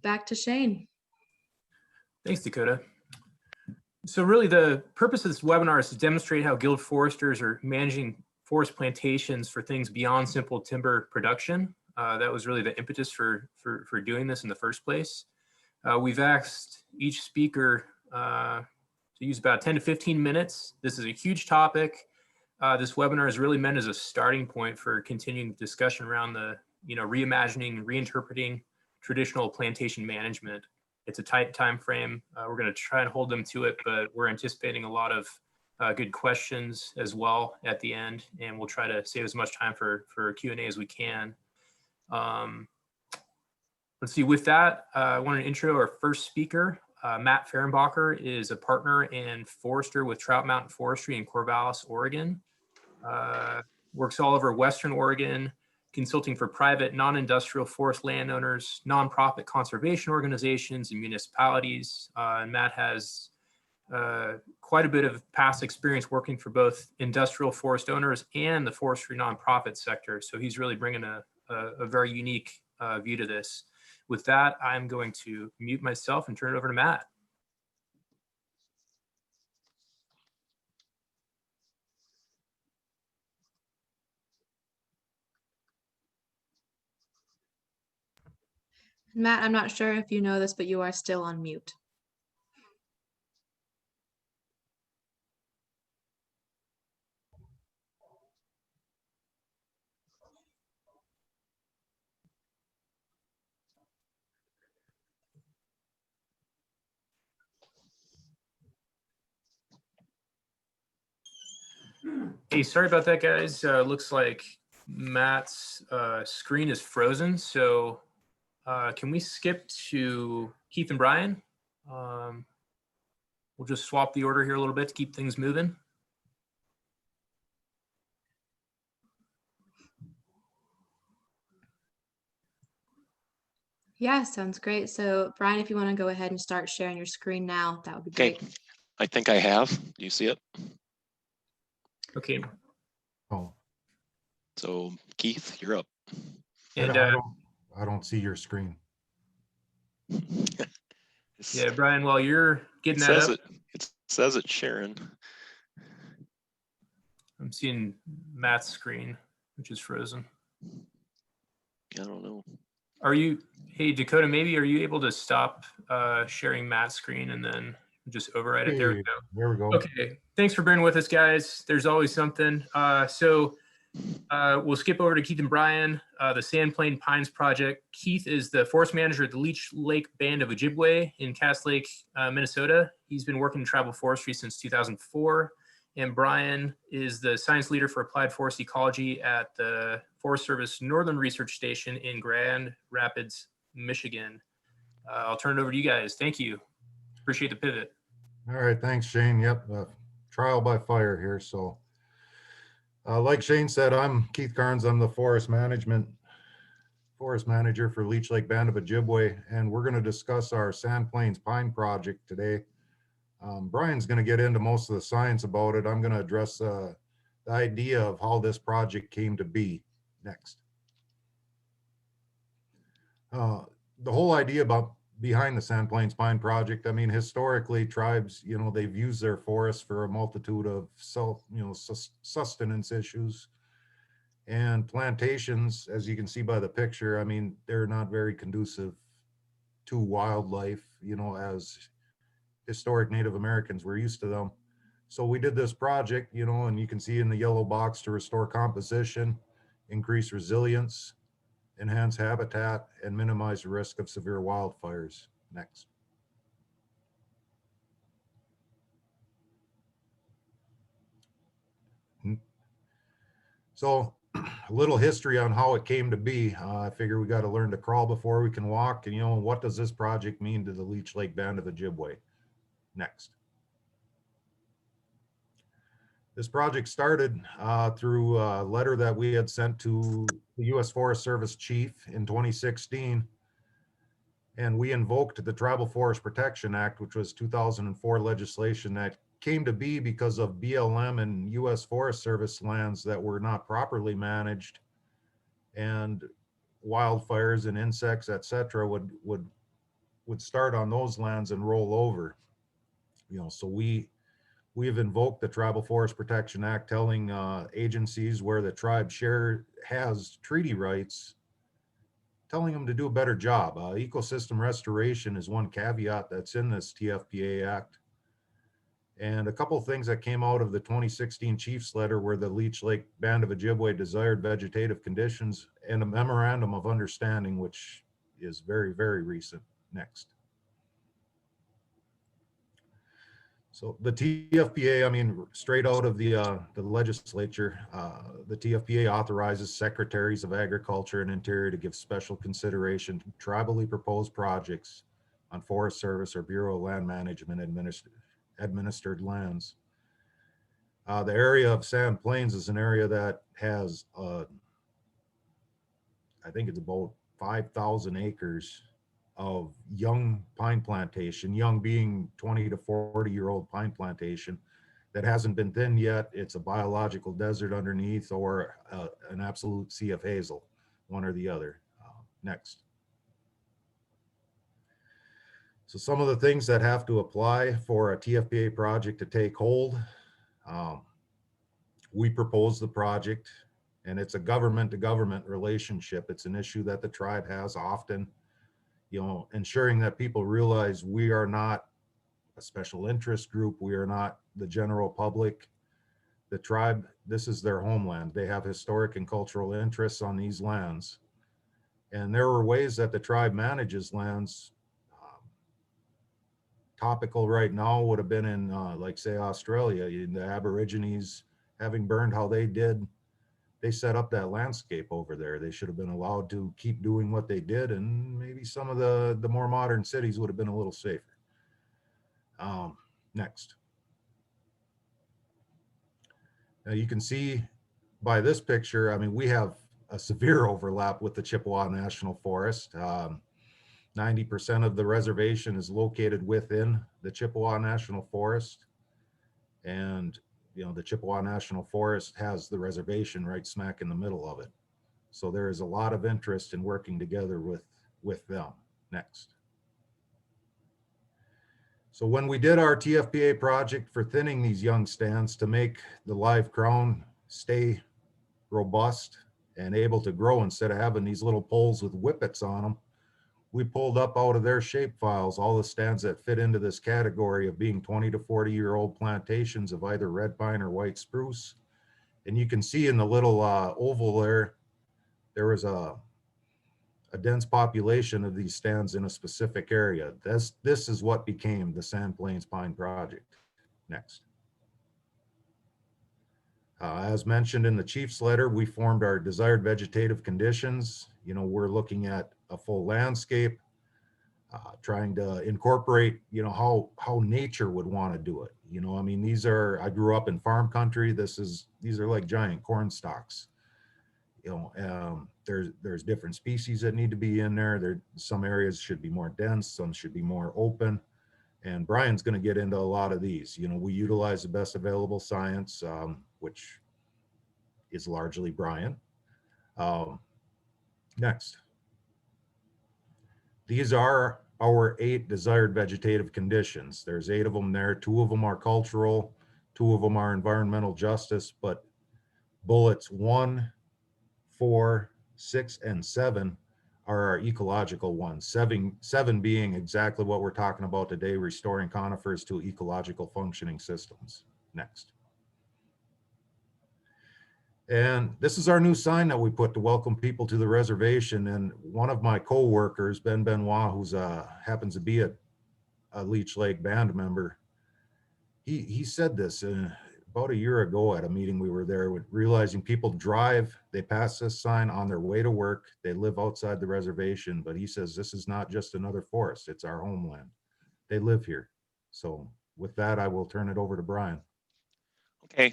back to Shane. Thanks, Dakota. So really the purpose of this webinar is to demonstrate how guild foresters are managing forest plantations for things beyond simple timber production. That was really the impetus for doing this in the first place. We've asked each speaker to use about 10 to 15 minutes. This is a huge topic. This webinar is really meant as a starting point for continuing discussion around the, reimagining, reinterpreting traditional plantation management. It's a tight time frame. We're going to try and hold them to it, but we're anticipating a lot of good questions as well at the end, and we'll try to save as much time for Q&A as we can. Let's see, with that, I want to intro our first speaker. Matt Fehrenbacher is a partner and forester with Trout Mountain Forestry in Corvallis, Oregon. Works all over Western Oregon, consulting for private non-industrial forest landowners, nonprofit conservation organizations, and municipalities. And Matt has quite a bit of past experience working for both industrial forest owners and the forestry nonprofit sector. So he's really bringing a very unique view to this. With that, I'm going to mute myself and turn it over to Matt. Matt, I'm not sure if you know this, but you are still on mute. Hey, sorry about that, guys. Looks like Matt's screen is frozen. So can we skip to Keith and Brian? We'll just swap the order here a little bit to keep things moving. Yeah, sounds great. So Brian, if you want to go ahead and start sharing your screen now, that would be great. Okay, I think I have. Do you see it? Okay. Oh, So Keith, you're up. And I don't see your screen. yeah, Brian, while you're getting that up, it says it's sharing. I'm seeing Matt's screen, which is frozen. I don't know. Are you, hey Dakota, maybe are you able to stop sharing Matt's screen and then just override it? There we go. There we go. Okay, thanks for bearing with us, guys. There's always something. We'll skip over to Keith and Brian, the Sandplain Pines Project. Keith is the forest manager at the Leech Lake Band of Ojibwe in Cass Lake, Minnesota. He's been working in tribal forestry since 2004. And Brian is the science leader for applied forest ecology at the Forest Service Northern Research Station in Grand Rapids, Michigan. I'll turn it over to you guys. Thank you. Appreciate the pivot. All right, thanks, Shane. Yep, trial by fire here. So like Shane said, I'm Keith Carnes. I'm the forest manager for Leech Lake Band of Ojibwe, and we're going to discuss our Sand Plains Pine Project today. Brian's going to get into most of the science about it. I'm going to address the idea of how this project came to be next. The whole idea behind the Sand Plains Pine Project, I mean, historically tribes, they've used their forests for a multitude of sustenance issues. And plantations, as you can see by the picture, I mean, they're not very conducive to wildlife, as historic Native Americans were used to them. So we did this project, and you can see in the yellow box, to restore composition, increase resilience, enhance habitat, and minimize the risk of severe wildfires. Next. So a little history on how it came to be. I figure we got to learn to crawl before we can walk. And what does this project mean to the Leech Lake Band of Ojibwe? Next. This project started through a letter that we had sent to the U.S. Forest Service chief in 2016. And we invoked the Tribal Forest Protection Act, which was 2004 legislation that came to be because of BLM and U.S. Forest Service lands that were not properly managed, and wildfires and insects, etc., would would start on those lands and roll over. So we have invoked the Tribal Forest Protection Act, telling agencies where the tribe has treaty rights, telling them to do a better job. Ecosystem restoration is one caveat that's in this TFPA Act. And a couple of things that came out of the 2016 Chiefs letter were the Leech Lake Band of Ojibwe desired vegetative conditions and a memorandum of understanding, which is very, very recent. Next. So the TFPA, I mean, straight out of the legislature, the TFPA authorizes secretaries of agriculture and interior to give special consideration to tribally proposed projects on Forest Service or Bureau of Land Management administered lands. The area of Sand Plains is an area that has, I think it's about 5,000 acres of young pine plantation, young being 20 to 40-year-old pine plantation that hasn't been thinned yet. It's a biological desert underneath, or an absolute sea of hazel, one or the other. Next. So some of the things that have to apply for a TFPA project to take hold. We propose the project, and it's a government to government relationship. It's an issue that the tribe has often, ensuring that people realize we are not a special interest group. We are not the general public. The tribe, this is their homeland. They have historic and cultural interests on these lands. And there are ways that the tribe manages lands. Topical right now would have been in, like, say, Australia. The Aborigines, having burned how they did, they set up that landscape over there. They should have been allowed to keep doing what they did, and maybe some of the more modern cities would have been a little safer. Next. Now you can see by this picture, I mean, we have a severe overlap with the Chippewa National Forest. 90% of the reservation is located within the Chippewa National Forest. And, the Chippewa National Forest has the reservation right smack in the middle of it. So there is a lot of interest in working together with them. Next. So when we did our TFPA project for thinning these young stands to make the live crown stay robust and able to grow instead of having these little poles with whippets on them, we pulled up out of their shape files all the stands that fit into this category of being 20 to 40-year-old plantations of either red pine or white spruce. And you can see in the little oval there was a dense population of these stands in a specific area. This is what became the Sand Plains Pine Project. Next. As mentioned in the Chief's letter, we formed our desired vegetative conditions. We're looking at a full landscape, trying to incorporate, how nature would want to do it. I mean, I grew up in farm country. These are like giant corn stalks. There's different species that need to be in there. Some areas should be more dense, some should be more open. And Brian's going to get into a lot of these. We utilize the best available science, which is largely Brian. Next. These are our 8 desired vegetative conditions. There's 8 of them there. 2 of them are cultural, 2 of them are environmental justice, but bullets 1, 4, 6, and 7 are our ecological ones. 7 being exactly what we're talking about today, restoring conifers to ecological functioning systems. Next. And this is our new sign that we put to welcome people to the reservation. And one of my co-workers, Ben Benoit, who's happens to be a Leech Lake band member, he said this about a year ago at a meeting we were there, with realizing people drive, they pass this sign on their way to work, they live outside the reservation, but he says this is not just another forest, it's our homeland. They live here. So with that, I will turn it over to Brian. Okay,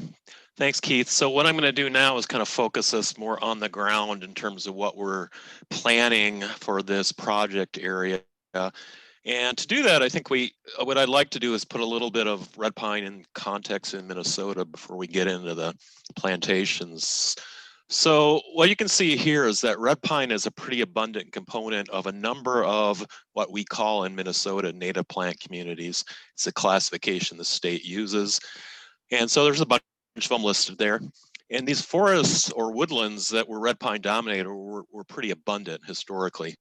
thanks, Keith. So what I'm going to do now is kind of focus us more on the ground in terms of what we're planning for this project area. And to do that, I think what I'd like to do is put a little bit of red pine in context in Minnesota before we get into the plantations. So what you can see here is that red pine is a pretty abundant component of a number of what we call in Minnesota native plant communities. It's a classification the state uses. And so there's a bunch of them listed there. And these forests or woodlands that were red pine dominated were pretty abundant historically.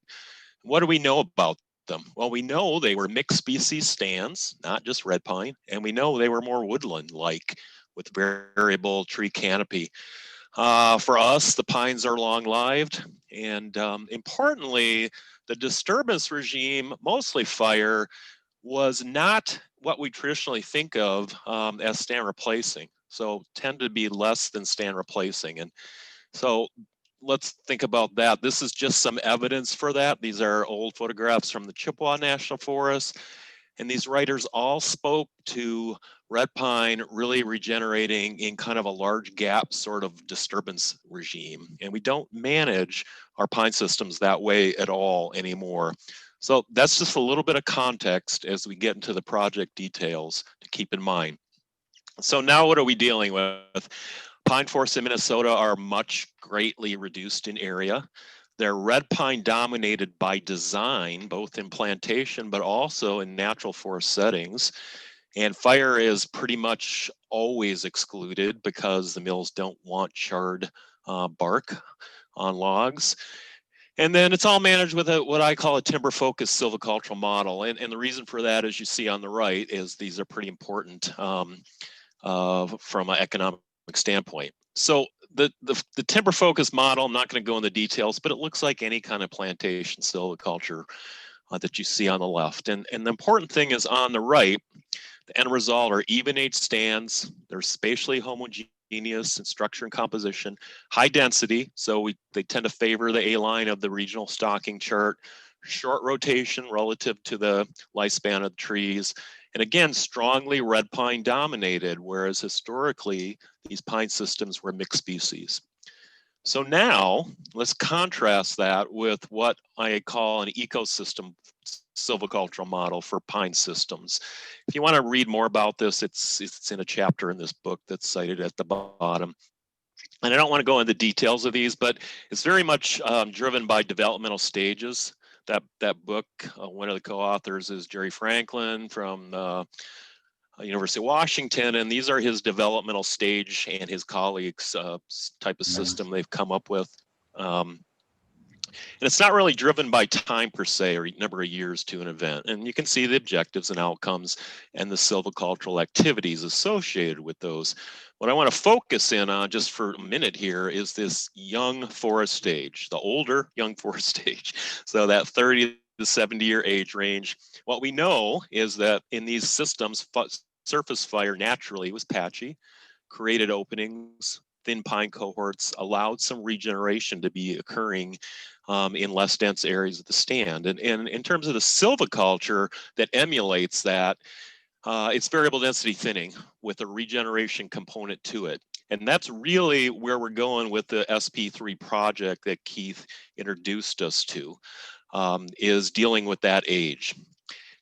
What do we know about them? Well, we know they were mixed species stands, not just red pine, and we know they were more woodland-like with variable tree canopy. For us, the pines are long-lived, and importantly, the disturbance regime, mostly fire, was not what we traditionally think of as stand replacing. So tend to be less than stand replacing. And so let's think about that. This is just some evidence for that. These are old photographs from the Chippewa National Forest. And these writers all spoke to red pine really regenerating in kind of a large gap sort of disturbance regime. And we don't manage our pine systems that way at all anymore. So that's just a little bit of context as we get into the project details to keep in mind. So now what are we dealing with? Pine forests in Minnesota are much greatly reduced in area. They're red pine dominated by design, both in plantation, but also in natural forest settings. And fire is pretty much always excluded because the mills don't want charred bark on logs. And then it's all managed with what I call a timber focused silvicultural model. And the reason for that, as you see on the right, is these are pretty important from an economic standpoint. So the timber focused model, I'm not going to go into details, but it looks like any kind of plantation silviculture that you see on the left. And the important thing is on the right, the end result are even age stands. They're spatially homogeneous in structure and composition, high density. So they tend to favor the A line of the regional stocking chart, short rotation relative to the lifespan of the trees. And again, strongly red pine dominated, whereas historically these pine systems were mixed species. So now let's contrast that with what I call an ecosystem silvicultural model for pine systems. If you want to read more about this, it's in a chapter in this book that's cited at the bottom. And I don't want to go into details of these, but it's very much driven by developmental stages. That book, one of the co-authors is Jerry Franklin from University of Washington, and these are his developmental stage and his colleagues' type of system they've come up with. And it's not really driven by time per se or number of years to an event. And you can see the objectives and outcomes and the silvicultural activities associated with those. What I want to focus in on just for a minute here is this young forest stage, the older young forest stage. So that 30 to 70-year age range. What we know is that in these systems, surface fire naturally was patchy, created openings, thin pine cohorts, allowed some regeneration to be occurring in less dense areas of the stand. And in terms of the silviculture that emulates that, it's variable density thinning with a regeneration component to it. And that's really where we're going with the SP3 project that Keith introduced us to, is dealing with that age.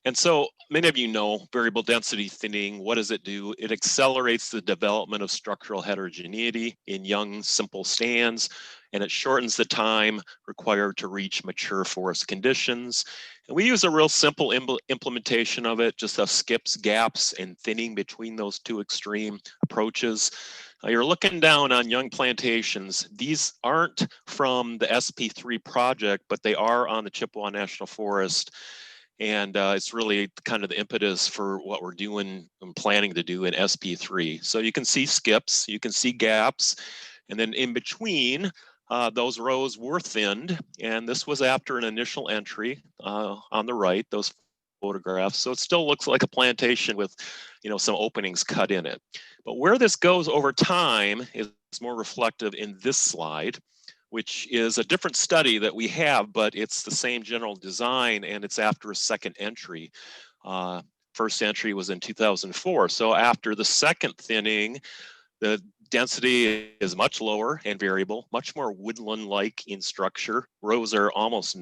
And so many of you know variable density thinning. What does it do? It accelerates the development of structural heterogeneity in young, simple stands, and it shortens the time required to reach mature forest conditions. And we use a real simple implementation of it, just have skips, gaps, and thinning between those two extreme approaches. You're looking down on young plantations. These aren't from the SP3 project, but they are on the Chippewa National Forest. And it's really kind of the impetus for what we're doing and planning to do in SP3. So you can see skips, you can see gaps, and then in between, those rows were thinned. And this was after an initial entry on the right, those photographs. So it still looks like a plantation with, some openings cut in it. But where this goes over time is more reflective in this slide, which is a different study that we have, but it's the same general design, and it's after a second entry. First entry was in 2004. So after the second thinning, the density is much lower and variable, much more woodland-like in structure. Rows are almost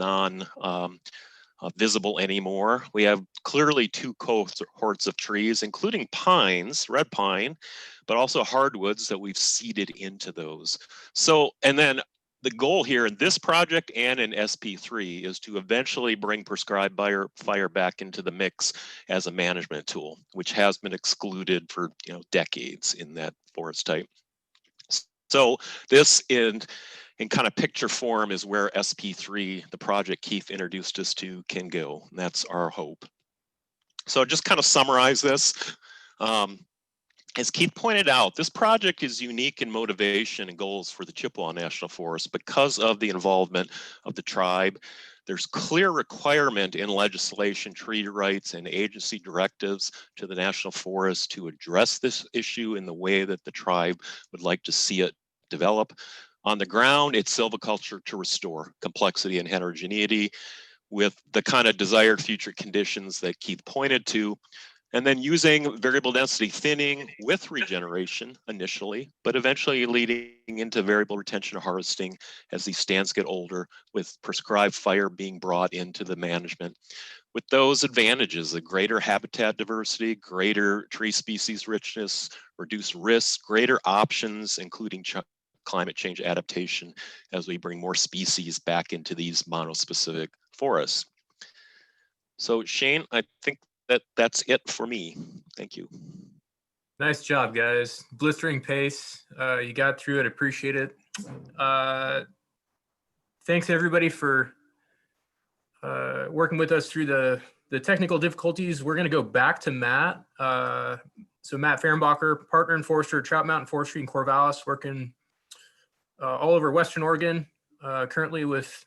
visible anymore. We have clearly two cohorts of trees, including pines, red pine, but also hardwoods that we've seeded into those. So, and then the goal here in this project and in SP3 is to eventually bring prescribed fire back into the mix as a management tool, which has been excluded for decades in that forest type. So this in kind of picture form is where SP3, the project Keith introduced us to, can go. And that's our hope. So just kind of summarize this. As Keith pointed out, this project is unique in motivation and goals for the Chippewa National Forest because of the involvement of the tribe. There's clear requirement in legislation, treaty rights, and agency directives to the National Forest to address this issue in the way that the tribe would like to see it develop. On the ground, it's silviculture to restore complexity and heterogeneity with the kind of desired future conditions that Keith pointed to. And then using variable density thinning with regeneration initially, but eventually leading into variable retention harvesting as these stands get older, with prescribed fire being brought into the management. With those advantages, a greater habitat diversity, greater tree species richness, reduced risks, greater options, including climate change adaptation as we bring more species back into these monospecific forests. So Shane, I think that's it for me. Thank you. Nice job, guys. Blistering pace. You got through it. Appreciate it. Thanks everybody for working with us through the technical difficulties. We're going to go back to Matt. So Matt Fehrenbacher, partner and forester at Trout Mountain Forestry in Corvallis, working all over Western Oregon, currently with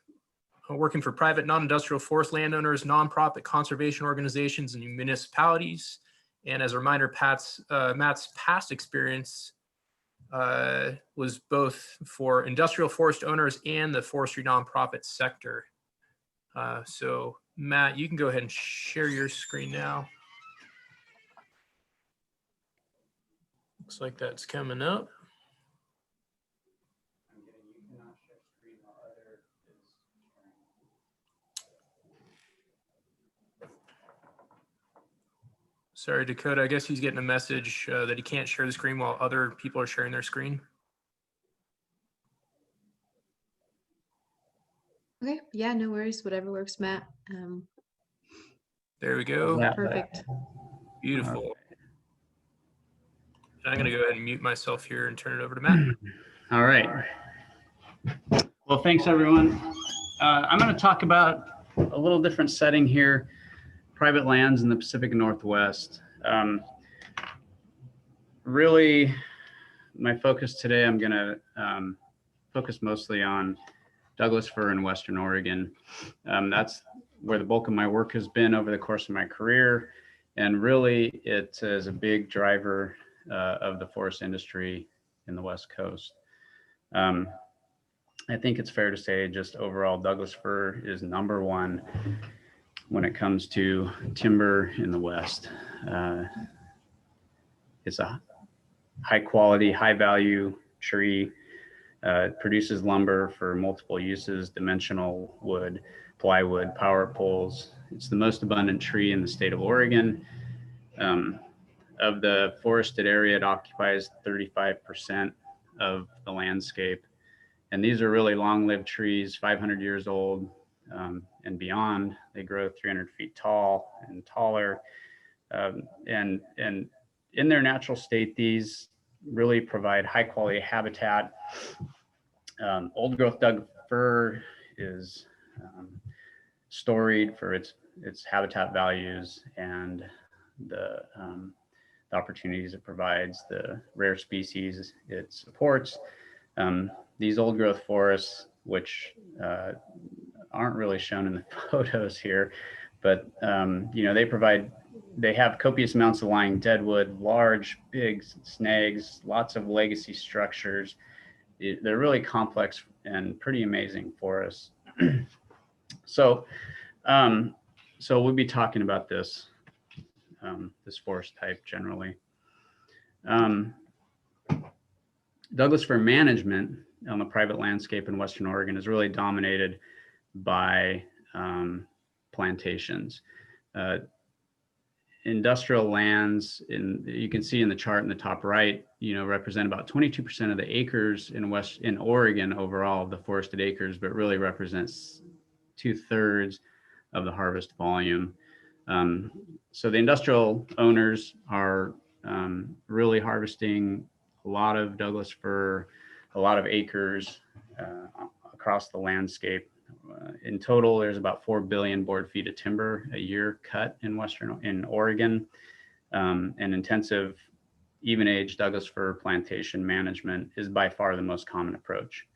working for private non-industrial forest landowners, nonprofit conservation organizations, and municipalities. And as a reminder, Matt's past experience was both for industrial forest owners and the forestry nonprofit sector. So Matt, you can go ahead and share your screen now. Looks like that's coming up. Sorry, Dakota, I guess he's getting a message that he can't share the screen while other people are sharing their screen. Okay, yeah, no worries. Whatever works, Matt. There we go. Yeah. Perfect. Beautiful. I'm going to go ahead and mute myself here and turn it over to Matt. All right. Well, thanks everyone. I'm going to talk about a little different setting here, private lands in the Pacific Northwest. Really, my focus today, I'm going to focus mostly on Douglas fir in Western Oregon. That's where the bulk of my work has been over the course of my career. And really, it is a big driver of the forest industry in the West Coast. I think it's fair to say just overall Douglas fir is #1 when it comes to timber in the West. It's a high quality, high value tree. It produces lumber for multiple uses, dimensional wood, plywood, power poles. It's the most abundant tree in the state of Oregon. Of the forested area, it occupies 35% of the landscape. And these are really long-lived trees, 500 years old and beyond. They grow 300 feet tall and taller. And in their natural state, these really provide high-quality habitat. Old growth Doug fir is storied for its habitat values and the opportunities it provides, the rare species it supports. These old growth forests, which aren't really shown in the photos here, but they have copious amounts of lying deadwood, large, big snags, lots of legacy structures. They're really complex and pretty amazing forests. So we'll be talking about this forest type generally. Douglas fir management on the private landscape in Western Oregon is really dominated by plantations. Industrial lands, you can see in the chart in the top right, represent about 22% of the acres in Oregon overall of the forested acres, but really represents 2/3 of the harvest volume. So the industrial owners are really harvesting a lot of Douglas fir, a lot of acres across the landscape. In total, there's about 4 billion board feet of timber a year cut in Oregon. And intensive even age Douglas fir plantation management is by far the most common approach.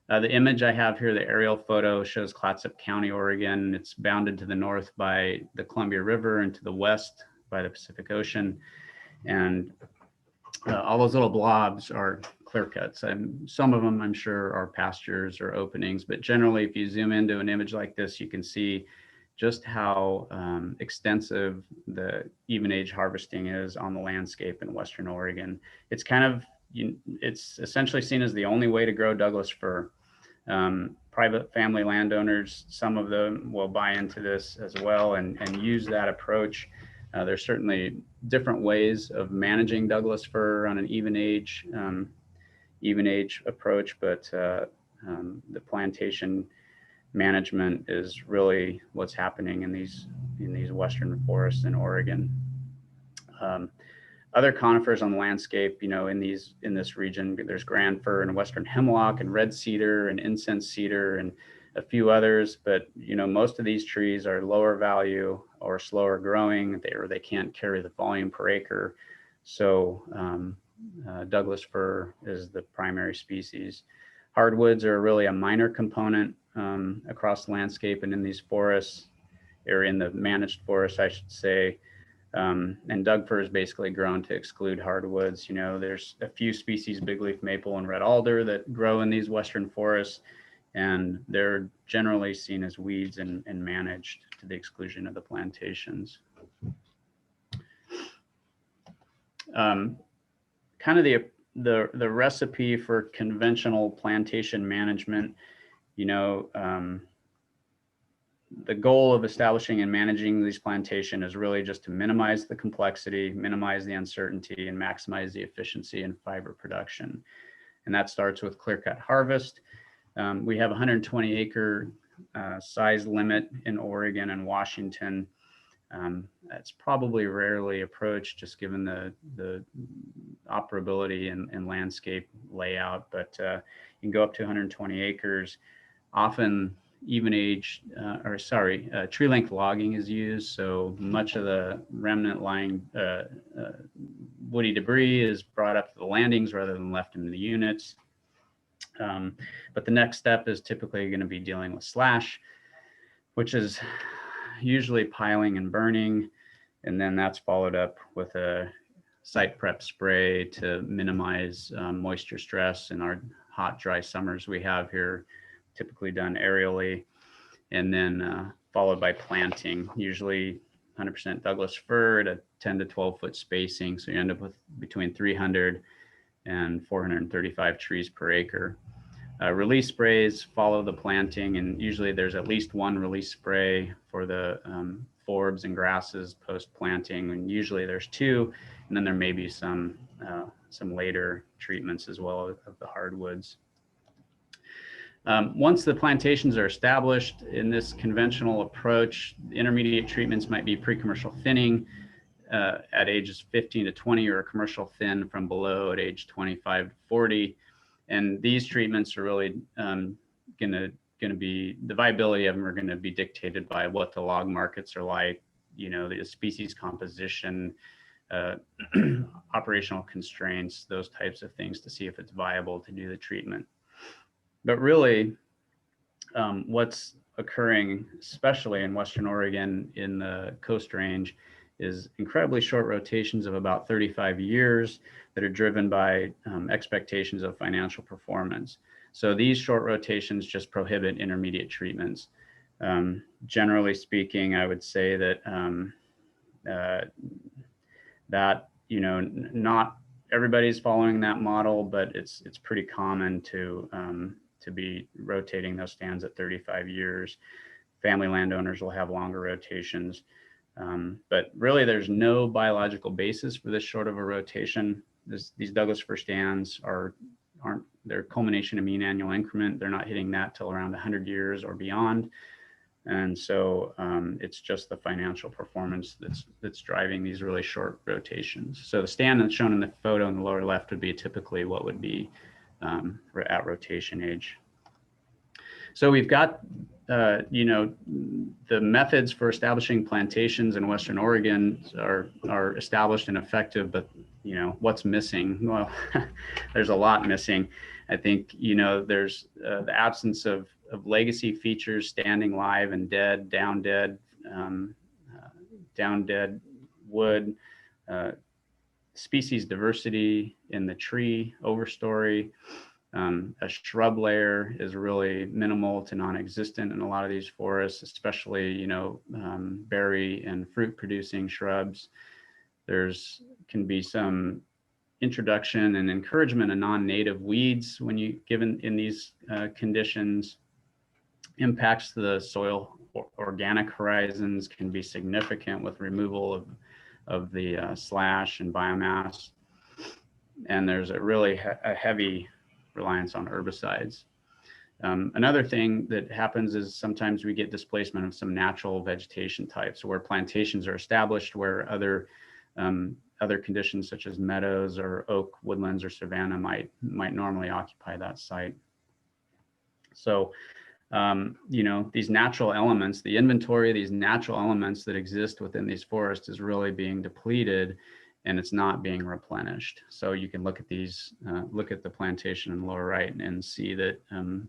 The image I have here, the aerial photo, shows Clatsop County, Oregon. It's bounded to the north by the Columbia River and to the west by the Pacific Ocean. And all those little blobs are clear cuts. Some of them, I'm sure, are pastures or openings, but generally, if you zoom into an image like this, you can see just how extensive the even age harvesting is on the landscape in Western Oregon. It's it's essentially seen as the only way to grow Douglas fir. Private family landowners, some of them will buy into this as well and use that approach. There's certainly different ways of managing Douglas fir on an even age approach, but the plantation management is really what's happening in these western forests in Oregon. Other conifers on the landscape, in this region, there's grand fir and western hemlock and red cedar and incense cedar and a few others, but most of these trees are lower value or slower growing. They can't carry the volume per acre. So Douglas fir is the primary species. Hardwoods are really a minor component across the landscape and in these forests, or in the managed forests, I should say. And Doug fir is basically grown to exclude hardwoods. There's a few species, bigleaf maple and red alder, that grow in these western forests, and they're generally seen as weeds and managed to the exclusion of the plantations. Kind of the recipe for conventional plantation management, the goal of establishing and managing these plantations is really just to minimize the complexity, minimize the uncertainty, and maximize the efficiency in fiber production. And that starts with clear-cut harvest. We have 120 acre size limit in Oregon and Washington. That's probably rarely approached, just given the operability and landscape layout, but you can go up to 120 acres. Often tree length logging is used, so much of the remnant lying woody debris is brought up to the landings rather than left in the units. But the next step is typically going to be dealing with slash, which is usually piling and burning, and then that's followed up with a site prep spray to minimize moisture stress in our hot, dry summers we have here, typically done aerially, and then followed by planting, usually 100% Douglas fir at a 10 to 12 foot spacing. So you end up with between 300 and 435 trees per acre. Release sprays follow the planting, and usually there's at least one release spray for the forbs and grasses post-planting, and usually there's two, and then there may be some later treatments as well of the hardwoods. Once the plantations are established in this conventional approach, intermediate treatments might be pre-commercial thinning at ages 15 to 20, or a commercial thin from below at age 25 to 40. And these treatments are really going to be, the viability of them are going to be dictated by what the log markets are like, the species composition, operational constraints, those types of things, to see if it's viable to do the treatment. But really, what's occurring, especially in Western Oregon in the Coast Range, is incredibly short rotations of about 35 years that are driven by expectations of financial performance. So these short rotations just prohibit intermediate treatments. Generally speaking, I would say that not everybody's following that model, but it's pretty common to be rotating those stands at 35 years. family landowners will have longer rotations. But really, there's no biological basis for this short of a rotation. These Douglas fir stands aren't their culmination of mean annual increment. They're not hitting that till around 100 years or beyond. And so it's just the financial performance that's driving these really short rotations. So the stand that's shown in the photo in the lower left would be typically what would be at rotation age. So we've got, you know, the methods for establishing plantations in Western Oregon are established and effective, but, you know, what's missing? Well, there's a lot missing. I think, you know, there's the absence of legacy features, standing live and dead, down dead wood, species diversity in the tree overstory. A shrub layer is really minimal to non-existent in a lot of these forests, especially, you know, berry and fruit producing shrubs. Can be some introduction and encouragement of non-native weeds when you given in these conditions. Impacts to the soil organic horizons can be significant with removal of the slash and biomass. And there's a really a heavy reliance on herbicides. Another thing that happens is sometimes we get displacement of some natural vegetation types where plantations are established, where other conditions such as meadows or oak woodlands or savanna might normally occupy that site. So, you know, these natural elements, the inventory of these natural elements that exist within these forests is really being depleted, and it's not being replenished. So you can look at these, look at the plantation in the lower right and see that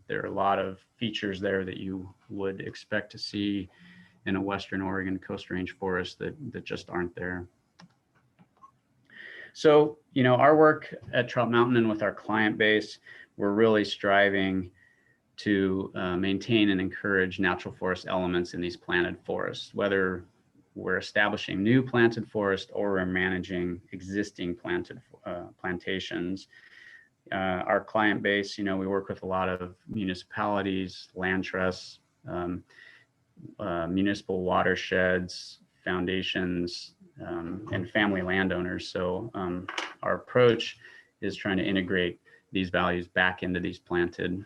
there are a lot of features there that you would expect to see in a Western Oregon Coast Range forest that just aren't there. So, you know, our work at Trout Mountain and with our client base, we're really striving to maintain and encourage natural forest elements in these planted forests, whether we're establishing new planted forest or we're managing existing planted plantations. Our client base, you know, we work with a lot of municipalities, land trusts, municipal watersheds, foundations, and family landowners. So our approach is trying to integrate these values back into these planted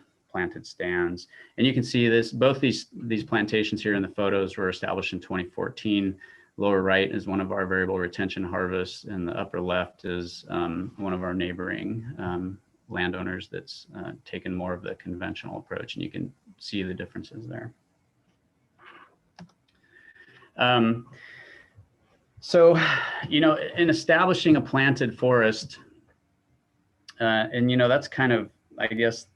stands. And you can see this, both these plantations here in the photos were established in 2014. Lower right is one of our variable retention harvests, and the upper left is one of our neighboring landowners that's taken more of the conventional approach, and you can see the differences there. So, you know, in establishing a planted forest, and, you know, that's kind of, I guess,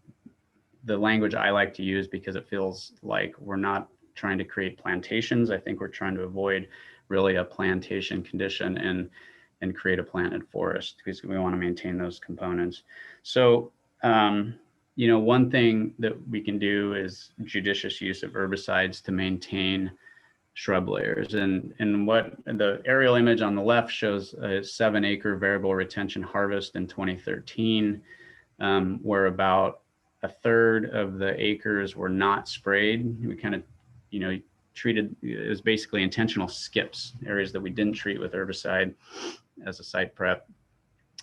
the language I like to use because it feels like we're not trying to create plantations. I think we're trying to avoid really a plantation condition and create a planted forest because we want to maintain those components. So, you know, one thing that we can do is judicious use of herbicides to maintain shrub layers. And what the aerial image on the left shows a 7-acre variable retention harvest in 2013, where about a third of the acres were not sprayed. We kind of, you know, treated, it was basically intentional skips, areas that we didn't treat with herbicide as a site prep.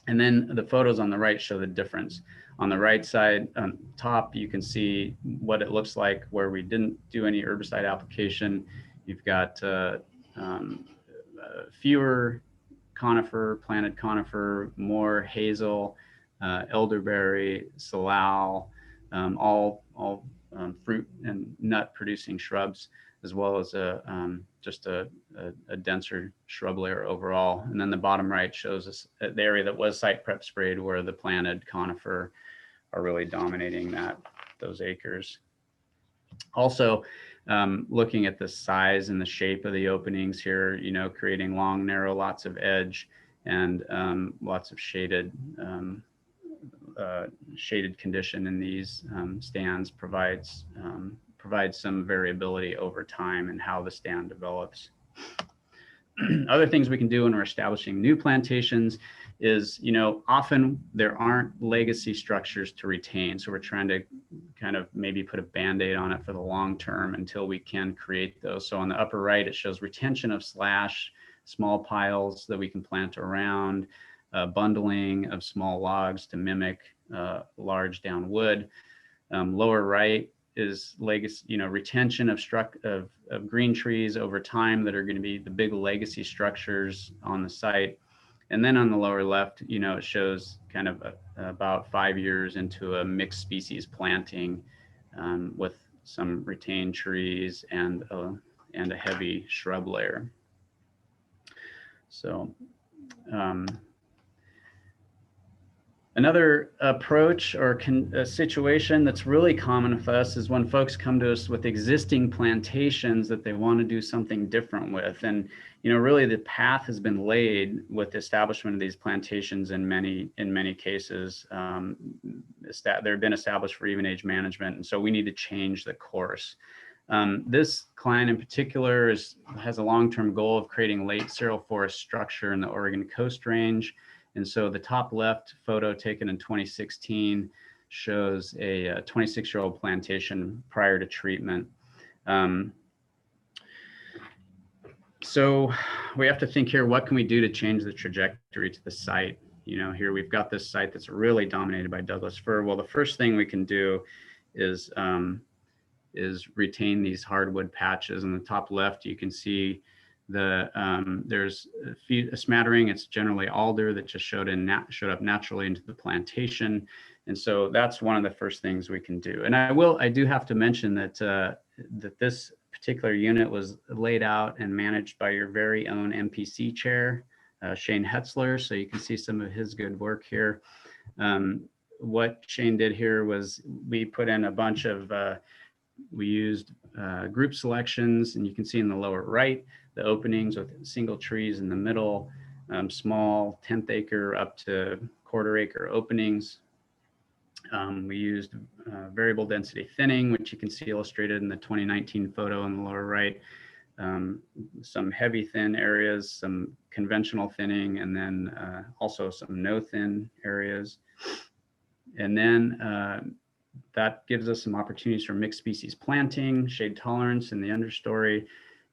And then the photos on the right show the difference. On the right side, on top, you can see what it looks like where we didn't do any herbicide application. You've got fewer planted conifer, more hazel, elderberry, salal, all fruit and nut producing shrubs, as well as just a denser shrub layer overall. And then the bottom right shows us the area that was site prep sprayed where the planted conifer are really dominating those acres. Also, looking at the size and the shape of the openings here, you know, creating long, narrow, lots of edge and lots of shaded condition in these stands provides some variability over time in how the stand develops. Other things we can do when we're establishing new plantations is, often there aren't legacy structures to retain. So we're trying to kind of maybe put a Band-Aid on it for the long term until we can create those. So on the upper right, it shows retention of slash, small piles that we can plant around, bundling of small logs to mimic large down wood. Lower right is legacy, retention of green trees over time that are going to be the big legacy structures on the site. And then on the lower left, it shows kind of about 5 years into a mixed species planting with some retained trees and a heavy shrub layer. So another approach or a situation that's really common with us is when folks come to us with existing plantations that they want to do something different with. And, really the path has been laid with the establishment of these plantations in many cases. They've been established for even age management. And so we need to change the course. This client in particular has a long-term goal of creating late cereal forest structure in the Oregon Coast Range. And so the top left photo taken in 2016 shows a 26-year-old plantation prior to treatment. So we have to think here, what can we do to change the trajectory to the site? Here we've got this site that's really dominated by Douglas fir. Well, the first thing we can do is retain these hardwood patches. In the top left, you can see there's a smattering. It's generally alder that just showed up naturally into the plantation. And so that's one of the first things we can do. And I do have to mention that that this particular unit was laid out and managed by your very own MPC chair, Shane Hetzler. So you can see some of his good work here. What Shane did here was we put in a bunch of, we used group selections, and you can see in the lower right, the openings with single trees in the middle, small 1/10 acre up to 1/4 acre openings. We used variable density thinning, which you can see illustrated in the 2019 photo in the lower right. Some heavy thin areas, some conventional thinning, and then also some no thin areas. And then that gives us some opportunities for mixed species planting, shade tolerance in the understory,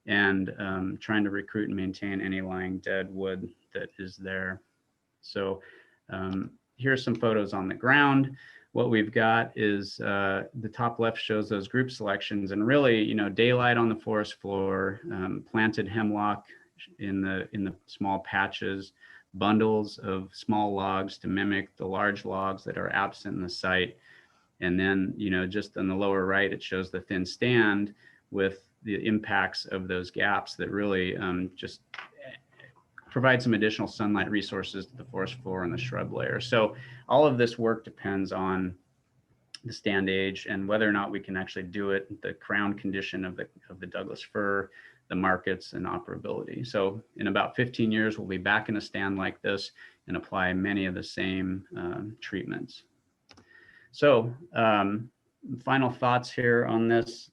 and trying to recruit and maintain any lying dead wood that is there. So here's some photos on the ground. What we've got is the top left shows those group selections, and really, daylight on the forest floor, planted hemlock in the small patches, bundles of small logs to mimic the large logs that are absent in the site. And then, just on the lower right, it shows the thin stand with the impacts of those gaps that really just provide some additional sunlight resources to the forest floor and the shrub layer. So all of this work depends on the stand age and whether or not we can actually do it, the crown condition of the Douglas fir, the markets, and operability. So in about 15 years, we'll be back in a stand like this and apply many of the same treatments. So final thoughts here on this.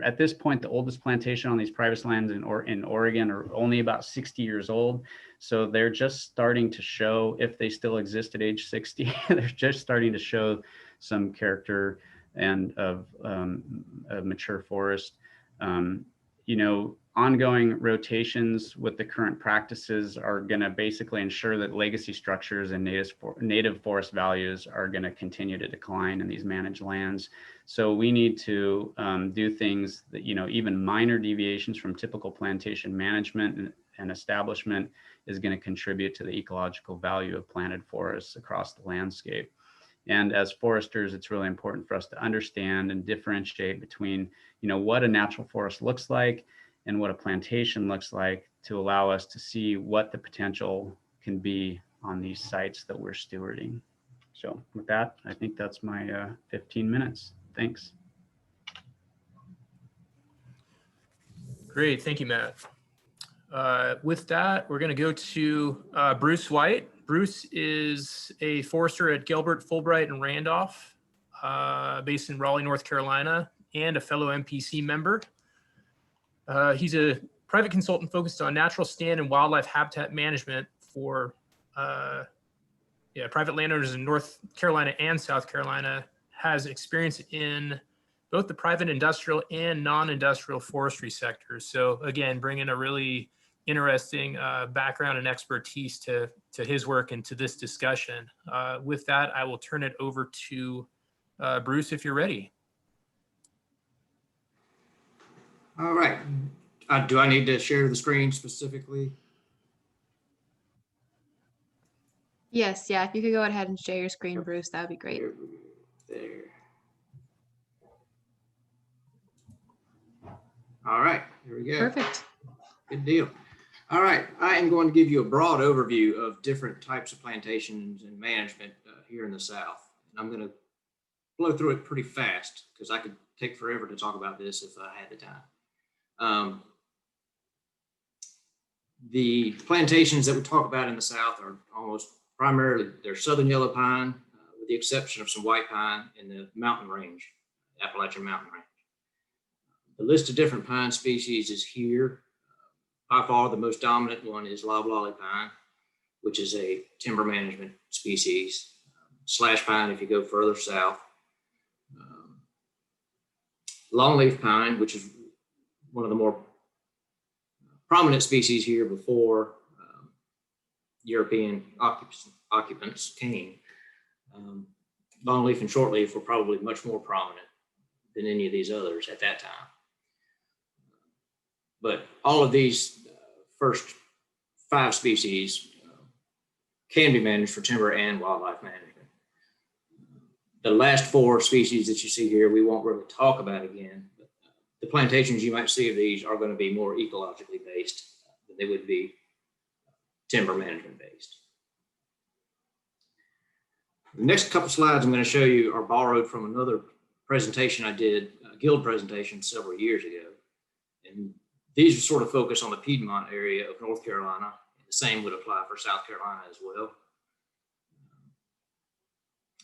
At this point, the oldest plantation on these private lands in Oregon are only about 60 years old. So they're just starting to show, if they still exist at age 60, they're just starting to show some character and of a mature forest. Ongoing rotations with the current practices are going to basically ensure that legacy structures and native forest values are going to continue to decline in these managed lands. So we need to do things that, even minor deviations from typical plantation management and establishment is going to contribute to the ecological value of planted forests across the landscape. And as foresters, it's really important for us to understand and differentiate between, what a natural forest looks like and what a plantation looks like, to allow us to see what the potential can be on these sites that we're stewarding. So with that, I think that's my 15 minutes. Thanks. Great, thank you, Matt. With that, we're going to go to Bruce White. Bruce is a forester at Gilbert, Fulbright, and Randolph, based in Raleigh, North Carolina, and a fellow MPC member. He's a private consultant focused on natural stand and wildlife habitat management for private landowners in North Carolina and South Carolina. Has experience in both the private industrial and non-industrial forestry sectors. So again, bringing a really interesting background and expertise to his work and to this discussion. With that, I will turn it over to Bruce, if you're ready. All right. Do I need to share the screen specifically? Yes, yeah, if you could go ahead and share your screen, Bruce, that would be great. There. All right, here we go. Perfect. Good deal. All right, I am going to give you a broad overview of different types of plantations and management here in the South. And I'm going to blow through it pretty fast because I could take forever to talk about this if I had the time. The plantations that we talk about in the South are almost primarily, they're southern yellow pine, with the exception of some white pine in the mountain range, Appalachian mountain range. The list of different pine species is here. By far, the most dominant one is loblolly pine, which is a timber management species. Slash pine, if you go further south. Longleaf pine, which is one of the more prominent species here before European occupants came. Longleaf and shortleaf were probably much more prominent than any of these others at that time. But all of these first 5 species can be managed for timber and wildlife management. The last 4 species that you see here, we won't really talk about again. But the plantations you might see of these are going to be more ecologically based than they would be timber management based. The next couple slides I'm going to show you are borrowed from another presentation I did, a guild presentation several years ago. And these sort of focus on the Piedmont area of North Carolina. The same would apply for South Carolina as well.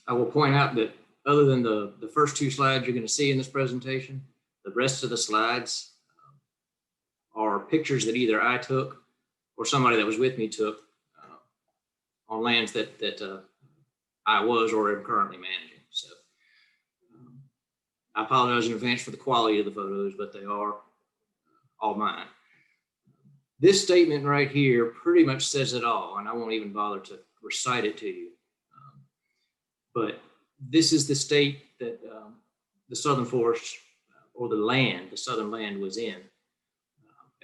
I will point out that other than the first 2 slides you're going to see in this presentation, the rest of the slides are pictures that either I took or somebody that was with me took on lands that I was or am currently managing. So I apologize in advance for the quality of the photos, but they are all mine. This statement right here pretty much says it all, and I won't even bother to recite it to you. But this is the state that the Southern Forest or the southern land was in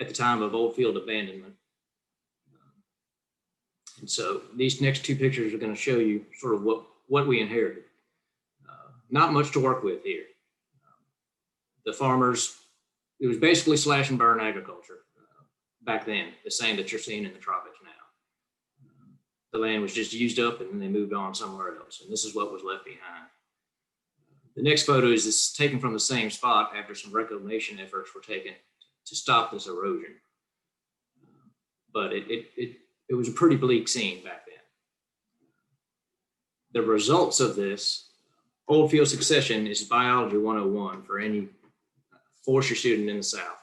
at the time of old field abandonment. And so these next 2 pictures are going to show you sort of what we inherited. Not much to work with here. The farmers, it was basically slash and burn agriculture back then, the same that you're seeing in the tropics now. The land was just used up and then they moved on somewhere else. And this is what was left behind. The next photo is taken from the same spot after some reclamation efforts were taken to stop this erosion. But it was a pretty bleak scene back then. The results of this, old field succession is biology 101 for any forestry student in the South.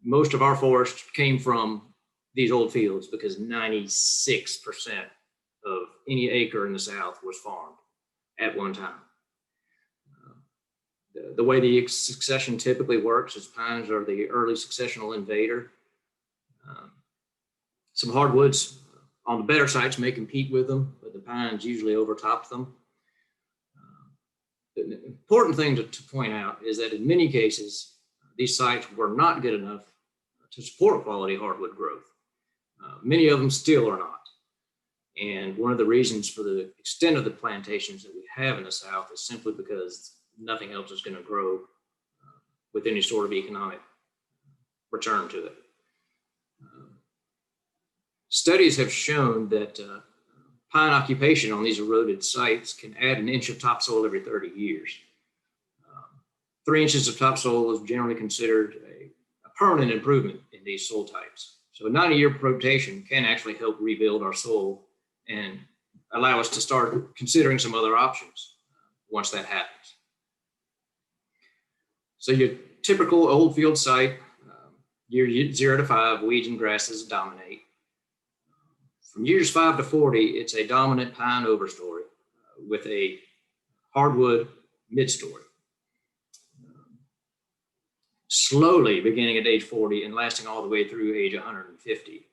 Most of our forest came from these old fields because 96% of any acre in the South was farmed at one time. The way the succession typically works is pines are the early successional invader. Some hardwoods on the better sites may compete with them, but the pines usually overtop them. The important thing to point out is that in many cases, these sites were not good enough to support quality hardwood growth. Many of them still are not. And one of the reasons for the extent of the plantations that we have in the South is simply because nothing else is going to grow with any sort of economic return to it. Studies have shown that pine occupation on these eroded sites can add an inch of topsoil every 30 years. 3 inches of topsoil is generally considered a permanent improvement in these soil types. So a 90-year rotation can actually help rebuild our soil and allow us to start considering some other options once that happens. So typical old field site, year 0 to 5, weeds and grasses dominate. From years 5 to 40, it's a dominant pine overstory with a hardwood midstory. Slowly beginning at age 40 and lasting all the way through age 150.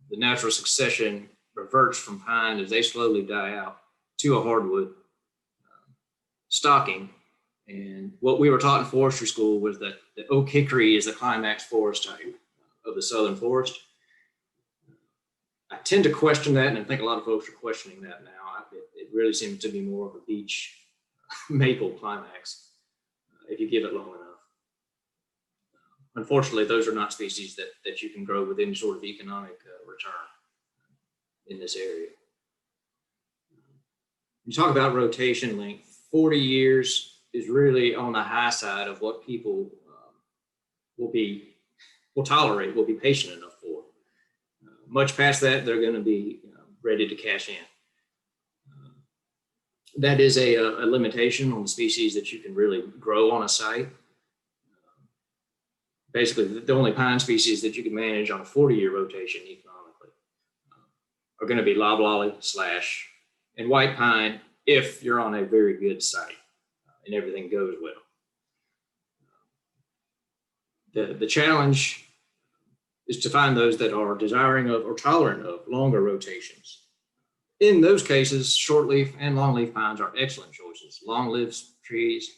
The natural succession reverts from pine as they slowly die out to a hardwood stocking. And what we were taught in forestry school was that the oak hickory is the climax forest type of the southern forest. I tend to question that, and I think a lot of folks are questioning that now. It really seems to be more of a beech maple climax if you give it long enough. Unfortunately, those are not species that you can grow with any sort of economic return in this area. You talk about rotation length, 40 years is really on the high side of what people will tolerate, will be patient enough for. Much past that, they're going to be ready to cash in. That is a limitation on the species that you can really grow on a site. Basically, the only pine species that you can manage on a 40-year rotation economically are going to be loblolly, slash, and white pine if you're on a very good site and everything goes well. The challenge is to find those that are desiring of or tolerant of longer rotations. In those cases, shortleaf and longleaf pines are excellent choices. Long-lived trees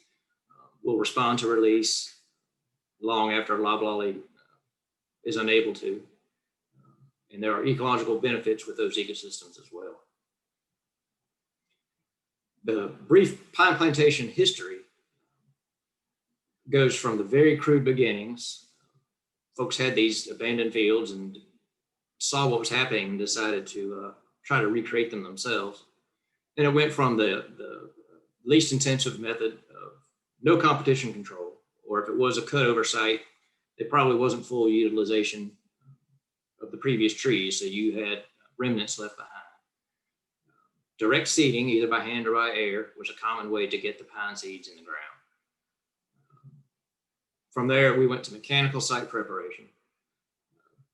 will respond to release long after loblolly is unable to. And there are ecological benefits with those ecosystems as well. The brief pine plantation history goes from the very crude beginnings. Folks had these abandoned fields and saw what was happening and decided to try to recreate them themselves. And it went from the least intensive method of no competition control, or if it was a cutover site, it probably wasn't full utilization of the previous trees, so you had remnants left behind. Direct seeding, either by hand or by air, was a common way to get the pine seeds in the ground. From there, we went to mechanical site preparation,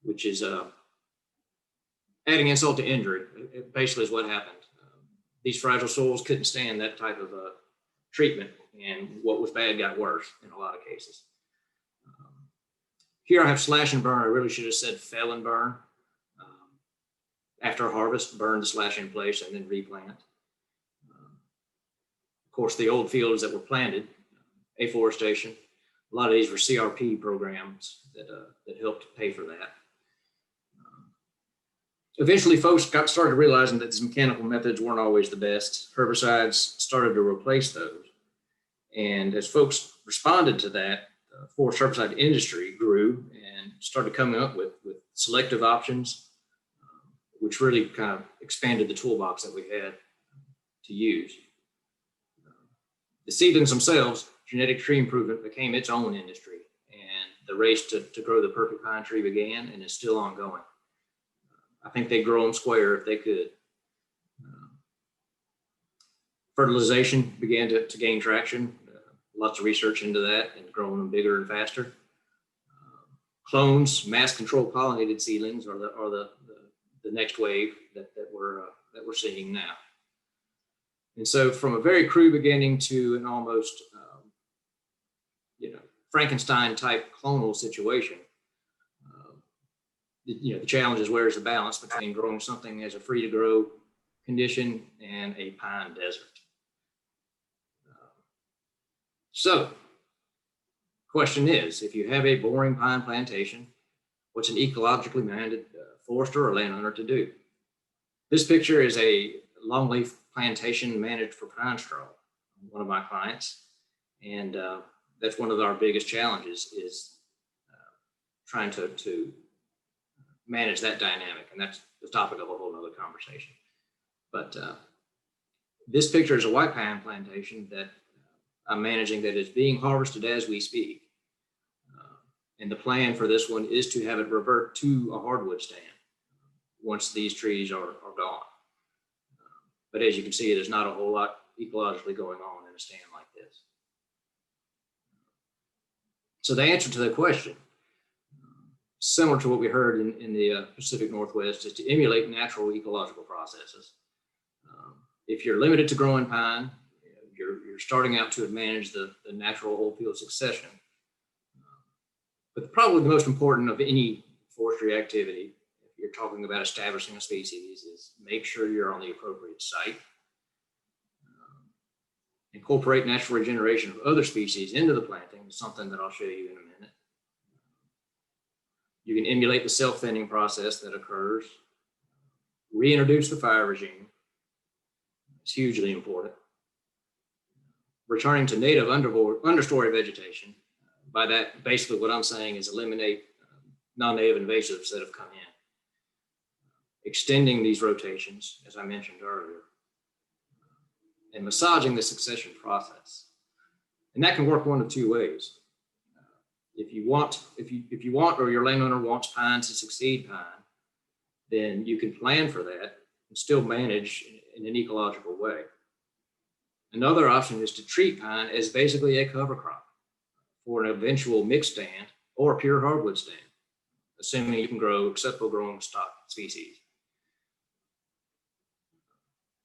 which is adding insult to injury. It basically is what happened. These fragile soils couldn't stand that type of treatment, and what was bad got worse in a lot of cases. Here I have slash and burn. I really should have said fell and burn. After harvest, burn the slash in place and then replant. Of course, the old fields that were planted, afforestation, a lot of these were CRP programs that helped pay for that. Eventually, folks started realizing that these mechanical methods weren't always the best. Herbicides started to replace those. And as folks responded to that, the forest herbicide industry grew and started coming up with selective options, which really kind of expanded the toolbox that we had to use. The seedlings themselves, genetic tree improvement became its own industry, and the race to grow the perfect pine tree began and is still ongoing. I think they'd grow them square if they could. Fertilization began to gain traction. Lots of research into that and growing them bigger and faster. Clones, mass control pollinated seedlings are the next wave that we're seeing now. And so from a very crude beginning to an almost Frankenstein type clonal situation, the challenge is where's the balance between growing something as a free to grow condition and a pine desert. So question is, if you have a boring pine plantation, what's an ecologically minded forester or landowner to do? This picture is a longleaf plantation managed for pine straw, one of my clients. And that's one of our biggest challenges is trying to manage that dynamic. And that's the topic of a whole nother conversation. But this picture is a white pine plantation that I'm managing that is being harvested as we speak. And the plan for this one is to have it revert to a hardwood stand once these trees are gone. But as you can see, there's not a whole lot ecologically going on in a stand like this. So the answer to the question, similar to what we heard in the Pacific Northwest, is to emulate natural ecological processes. If you're limited to growing pine, you're starting out to manage the natural old field succession. But probably the most important of any forestry activity, if you're talking about establishing a species, is make sure you're on the appropriate site. Incorporate natural regeneration of other species into the planting, something that I'll show you in a minute. You can emulate the self-thinning process that occurs. Reintroduce the fire regime. It's hugely important. Returning to native understory vegetation. By that, basically what I'm saying is eliminate non-native invasives that have come in. Extending these rotations, as I mentioned earlier, and massaging the succession process. And that can work one of two ways. If you want, or your landowner wants pine to succeed pine, then you can plan for that and still manage in an ecological way. Another option is to treat pine as basically a cover crop for an eventual mixed stand or a pure hardwood stand, assuming you can grow acceptable growing stock species.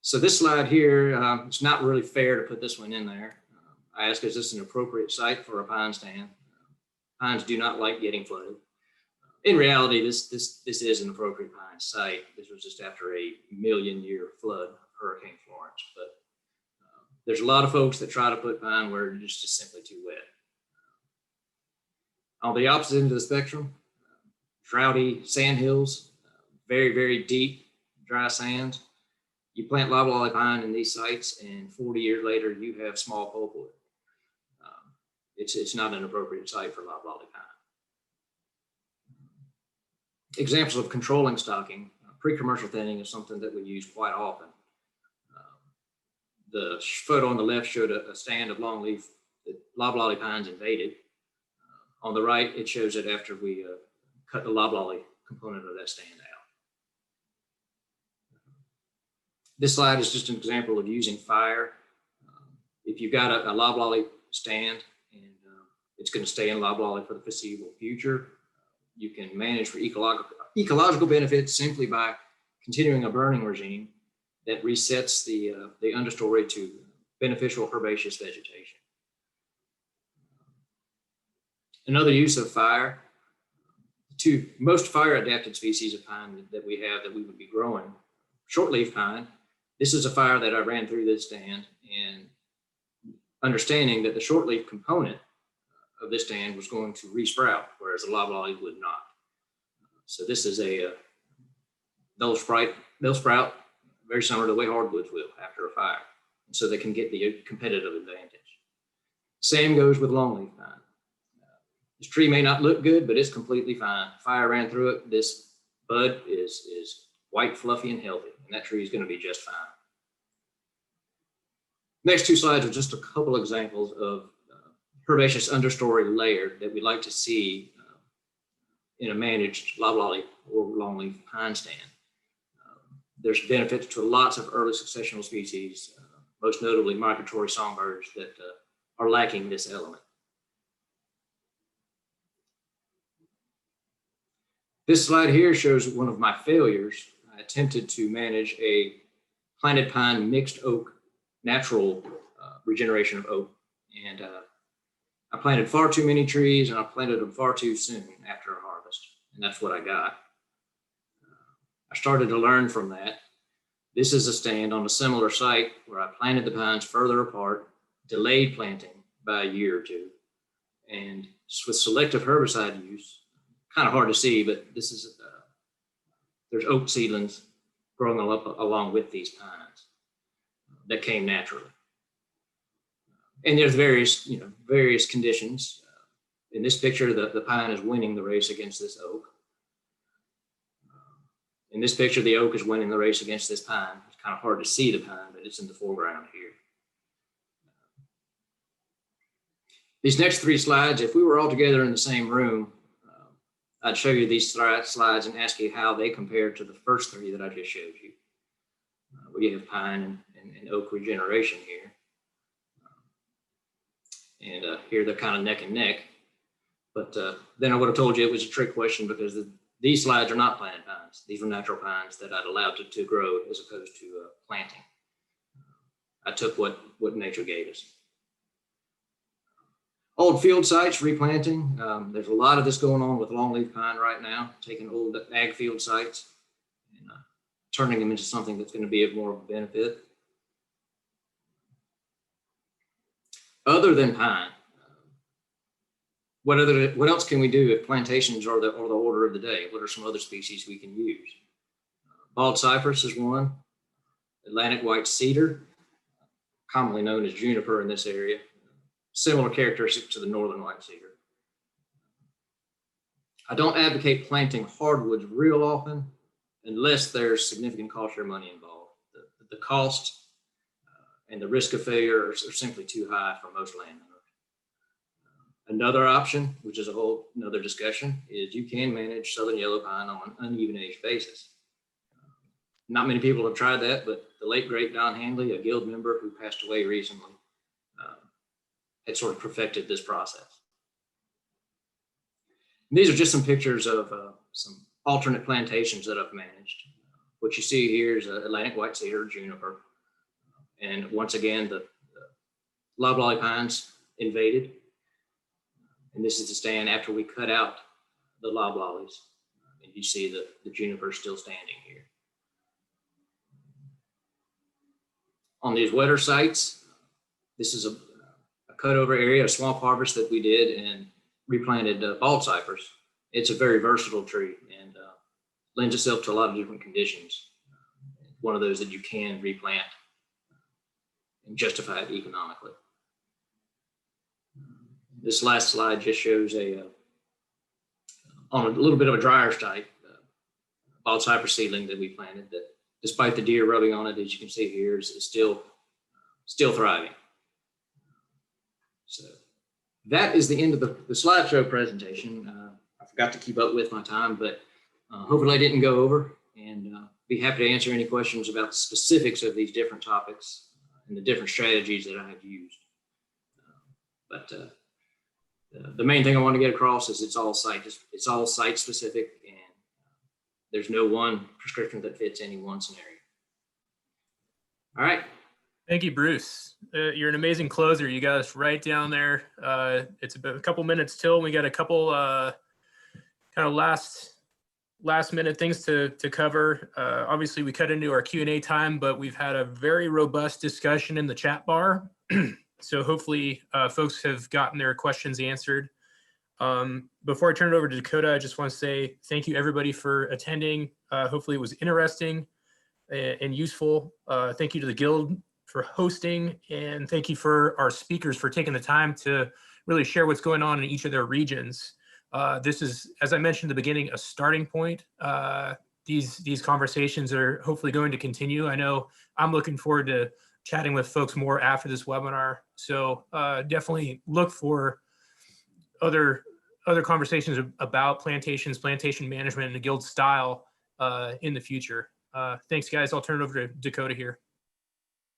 So this slide here, it's not really fair to put this one in there. I ask, is this an appropriate site for a pine stand? Pines do not like getting flooded. In reality, this is an appropriate pine site. This was just after a million-year flood of Hurricane Florence. But there's a lot of folks that try to put pine where it's just simply too wet. On the opposite end of the spectrum, droughty sand hills, very, very deep, dry sands. You plant loblolly pine in these sites, and 40 years later, you have small pulpwood. It's not an appropriate site for loblolly pine. Examples of controlling stocking, pre-commercial thinning is something that we use quite often. The photo on the left showed a stand of longleaf that loblolly pines invaded. On the right, it shows it after we cut the loblolly component of that stand out. This slide is just an example of using fire. If you've got a loblolly stand and it's going to stay in loblolly for the foreseeable future, you can manage for ecological benefits simply by continuing a burning regime that resets the understory to beneficial herbaceous vegetation. Another use of fire, most fire-adapted species of pine that we have that we would be growing, shortleaf pine. This is a fire that I ran through this stand, and understanding that the shortleaf component of this stand was going to resprout, whereas the loblolly would not. So this is they'll sprout very similar to the way hardwoods will after a fire, and so they can get the competitive advantage. Same goes with longleaf pine. This tree may not look good, but it's completely fine. Fire ran through it. This bud is white, fluffy, and healthy, and that tree is going to be just fine. Next two slides are just a couple examples of herbaceous understory layer that we'd like to see in a managed loblolly or longleaf pine stand. There's benefits to lots of early successional species, most notably migratory songbirds that are lacking this element. This slide here shows one of my failures. I attempted to manage a planted pine mixed oak, natural regeneration of oak. And I planted far too many trees, and I planted them far too soon after a harvest. And that's what I got. I started to learn from that. This is a stand on a similar site where I planted the pines further apart, delayed planting by a year or two. And with selective herbicide use, kind of hard to see, but this is, there's oak seedlings growing up along with these pines that came naturally. And there's various conditions. In this picture, the pine is winning the race against this oak. In this picture, the oak is winning the race against this pine. It's kind of hard to see the pine, but it's in the foreground here. These next three slides, if we were all together in the same room, I'd show you these slides and ask you how they compare to the first three that I just showed you. We have pine and oak regeneration here. And here they're kind of neck and neck. But then I would have told you it was a trick question because these slides are not planted pines. These were natural pines that I'd allowed to grow as opposed to planting. I took what nature gave us. Old field sites, replanting. There's a lot of this going on with longleaf pine right now, taking old ag field sites and turning them into something that's going to be of more of a benefit. Other than pine, what else can we do if plantations are the order of the day? What are some other species we can use? Bald cypress is one. Atlantic white cedar, commonly known as juniper in this area. Similar characteristics to the northern white cedar. I don't advocate planting hardwoods real often unless there's significant cost share money involved. The cost and the risk of failure are simply too high for most landowners. Another option, which is a whole another discussion, is you can manage southern yellow pine on an uneven age basis. Not many people have tried that, but the late great Don Handley, a guild member who passed away recently, had sort of perfected this process. And these are just some pictures of some alternate plantations that I've managed. What you see here is Atlantic white cedar, juniper. And once again, the loblolly pines invaded. And this is the stand after we cut out the loblollies. And you see the juniper still standing here. On these wetter sites, this is a cutover area, a swamp harvest that we did and replanted bald cypress. It's a very versatile tree and lends itself to a lot of different conditions. One of those that you can replant and justify it economically. This last slide just shows on a little bit of a drier site, bald cypress seedling that we planted that, despite the deer rubbing on it, as you can see here, is still thriving. So that is the end of the slideshow presentation. I forgot to keep up with my time, but hopefully I didn't go over, and be happy to answer any questions about the specifics of these different topics and the different strategies that I have used. But the main thing I want to get across is it's all site specific, and there's no one prescription that fits any one scenario. All right. Thank you, Bruce. You're an amazing closer. You got us right down there. It's about a couple minutes till we got a couple kind of last minute things to cover. Obviously, we cut into our Q&A time, but we've had a very robust discussion in the chat bar. So hopefully folks have gotten their questions answered. Before I turn it over to Dakota, I just want to say thank you everybody for attending. Hopefully it was interesting and useful. Thank you to the Guild for hosting, and thank you for our speakers for taking the time to really share what's going on in each of their regions. This is, as I mentioned at the beginning, a starting point. These conversations are hopefully going to continue. I know I'm looking forward to chatting with folks more after this webinar. So definitely look for other conversations about plantations, plantation management, and the Guild style in the future. Thanks, guys. I'll turn it over to Dakota here.